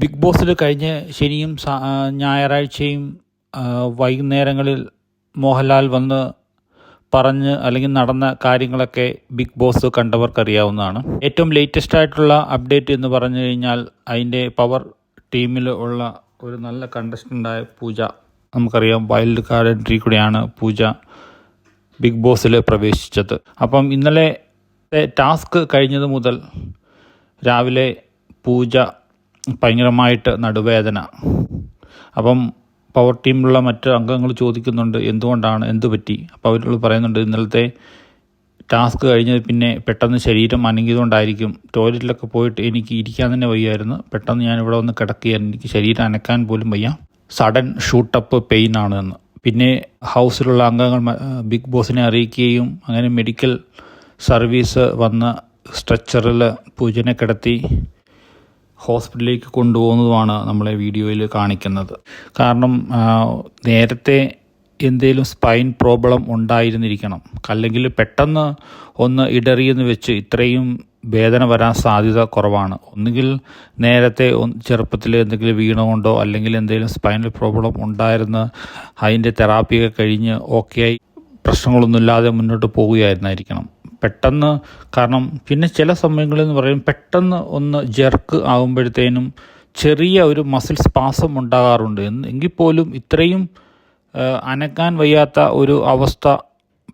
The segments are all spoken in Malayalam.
ബിഗ് ബോസിൽ കഴിഞ്ഞ ശനിയും ഞായറാഴ്ചയും വൈകുന്നേരങ്ങളിൽ മോഹൻലാൽ വന്ന് പറഞ്ഞ് അല്ലെങ്കിൽ നടന്ന കാര്യങ്ങളൊക്കെ ബിഗ് ബോസ് കണ്ടവർക്കറിയാവുന്നതാണ്. ഏറ്റവും ലേറ്റസ്റ്റ് ആയിട്ടുള്ള അപ്ഡേറ്റ് എന്ന് പറഞ്ഞു കഴിഞ്ഞാൽ അതിൻ്റെ പവർ ടീമിൽ ഉള്ള ഒരു നല്ല കണ്ടസ്റ്റൻ്റായ പൂജ. നമുക്കറിയാം വൈൽഡ് കാർഡ് എൻട്രി കൂടെയാണ് പൂജ ബിഗ് ബോസിൽ പ്രവേശിച്ചത്. അപ്പം ഇന്നലെ ടാസ്ക് കഴിഞ്ഞത് മുതൽ രാവിലെ പൂജ ഭയങ്കരമായിട്ട് നടുവേദന. അപ്പം പവർ ടീമിലുള്ള മറ്റ് അംഗങ്ങൾ ചോദിക്കുന്നുണ്ട് എന്ത് പറ്റി. അപ്പോൾ അവർ പറയുന്നുണ്ട് ഇന്നലത്തെ ടാസ്ക് കഴിഞ്ഞത് പിന്നെ പെട്ടെന്ന് ശരീരം അനങ്ങിയതുകൊണ്ടായിരിക്കും. ടോയ്ലറ്റിലൊക്കെ പോയിട്ട് എനിക്ക് ഇരിക്കാൻ തന്നെ വയ്യായിരുന്നു. പെട്ടെന്ന് ഞാൻ ഇവിടെ വന്ന് കിടക്കുകയായിരുന്നു. എനിക്ക് ശരീരം അനക്കാൻ പോലും വയ്യ. സഡൻ ഷൂട്ടപ്പ് പെയിൻ ആണ് എന്ന്. പിന്നെ ഹൗസിലുള്ള അംഗങ്ങൾ ബിഗ് ബോസിനെ അറിയിക്കുകയും അങ്ങനെ മെഡിക്കൽ സർവീസ് വന്ന് സ്ട്രെച്ചറിൽ പൂജനെ കിടത്തി ഹോസ്പിറ്റലിലേക്ക് കൊണ്ടുപോകുന്നതുമാണ് നമ്മളെ വീഡിയോയിൽ കാണിക്കുന്നത്. കാരണം നേരത്തെ എന്തെങ്കിലും സ്പൈൻ പ്രോബ്ലം ഉണ്ടായിരുന്നിരിക്കണം. അല്ലെങ്കിൽ പെട്ടെന്ന് ഒന്ന് ഇടറിയെന്ന് വെച്ച് ഇത്രയും വേദന വരാൻ സാധ്യത കുറവാണ്. ഒന്നുകിൽ നേരത്തെ ചെറുപ്പത്തിൽ എന്തെങ്കിലും വീണുകൊണ്ടോ അല്ലെങ്കിൽ എന്തെങ്കിലും സ്പൈനൽ പ്രോബ്ലം ഉണ്ടായിരുന്ന് അതിൻ്റെ തെറാപ്പിയൊക്കെ കഴിഞ്ഞ് ഓക്കെയായി പ്രശ്നങ്ങളൊന്നുമില്ലാതെ മുന്നോട്ട് പോവുകയായിരുന്നായിരിക്കണം. പെട്ടെന്ന് കാരണം പിന്നെ ചില സമയങ്ങളെന്ന് പറയും പെട്ടെന്ന് ഒന്ന് ജെർക്ക് ആകുമ്പോഴത്തേനും ചെറിയ ഒരു മസിൽ സ്പാസം ഉണ്ടാകാറുണ്ട്. എങ്കിൽ പോലും ഇത്രയും അനക്കാൻ വയ്യാത്ത ഒരു അവസ്ഥ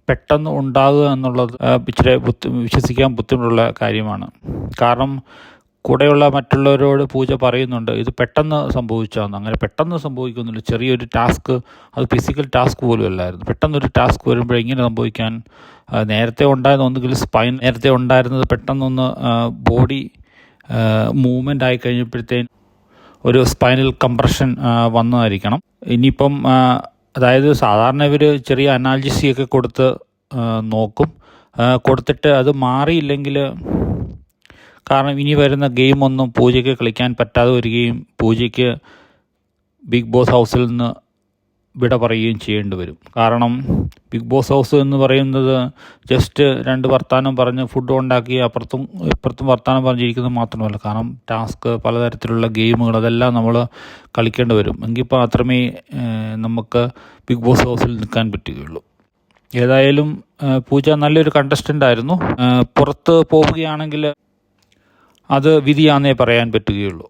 പെട്ടെന്ന് ഉണ്ടാകുക എന്നുള്ളത് ഇച്ചിരി വിശ്വസിക്കാൻ ബുദ്ധിമുട്ടുള്ള കാര്യമാണ്. കാരണം കൂടെയുള്ള മറ്റുള്ളവരോട് പൂജ പറയുന്നുണ്ട് ഇത് പെട്ടെന്ന് സംഭവിച്ചാന്ന്. അങ്ങനെ പെട്ടെന്ന് സംഭവിക്കുന്നില്ല. ചെറിയൊരു ടാസ്ക്, അത് ഫിസിക്കൽ ടാസ്ക് പോലും അല്ലായിരുന്നു. പെട്ടെന്നൊരു ടാസ്ക് വരുമ്പോൾ ഇങ്ങനെ സംഭവിക്കാൻ നേരത്തെ ഉണ്ടായിരുന്ന ഒന്നുകിൽ സ്പൈൻ നേരത്തെ ഉണ്ടായിരുന്നത് പെട്ടെന്നൊന്ന് ബോഡി മൂവ്മെൻ്റ് ആയി കഴിഞ്ഞപ്പോഴത്തേന് ഒരു സ്പൈനൽ കംപ്രഷൻ വന്നതായിരിക്കണം. ഇനിയിപ്പം അതായത് സാധാരണ ഇവർ ചെറിയ അനാൽജസിയൊക്കെ കൊടുത്ത് നോക്കും. കൊടുത്തിട്ട് അത് മാറിയില്ലെങ്കിൽ കാരണം ഇനി വരുന്ന ഗെയിമൊന്നും പൂജയ്ക്ക് കളിക്കാൻ പറ്റാതെ വരികയും പൂജയ്ക്ക് ബിഗ് ബോസ് ഹൗസിൽ നിന്ന് വിട പറയുകയും ചെയ്യേണ്ടി വരും. കാരണം ബിഗ് ബോസ് ഹൗസ് എന്ന് പറയുന്നത് ജസ്റ്റ് രണ്ട് വർത്തമാനം പറഞ്ഞ് ഫുഡ് ഉണ്ടാക്കി അപ്പുറത്തും ഇപ്പുറത്തും വർത്തമാനം പറഞ്ഞിരിക്കുന്നത് മാത്രമല്ല. കാരണം ടാസ്ക്, പലതരത്തിലുള്ള ഗെയിമുകൾ അതെല്ലാം നമ്മൾ കളിക്കേണ്ടി വരും. എങ്കിൽ മാത്രമേ നമുക്ക് ബിഗ് ബോസ് ഹൗസിൽ നിൽക്കാൻ പറ്റുകയുള്ളൂ. ഏതായാലും പൂജ നല്ലൊരു കണ്ടസ്റ്റൻ്റ് ആയിരുന്നു. പുറത്ത് പോവുകയാണെങ്കിൽ അത് വിധിയാണെന്നേ പറയാൻ പറ്റുകയുള്ളൂ.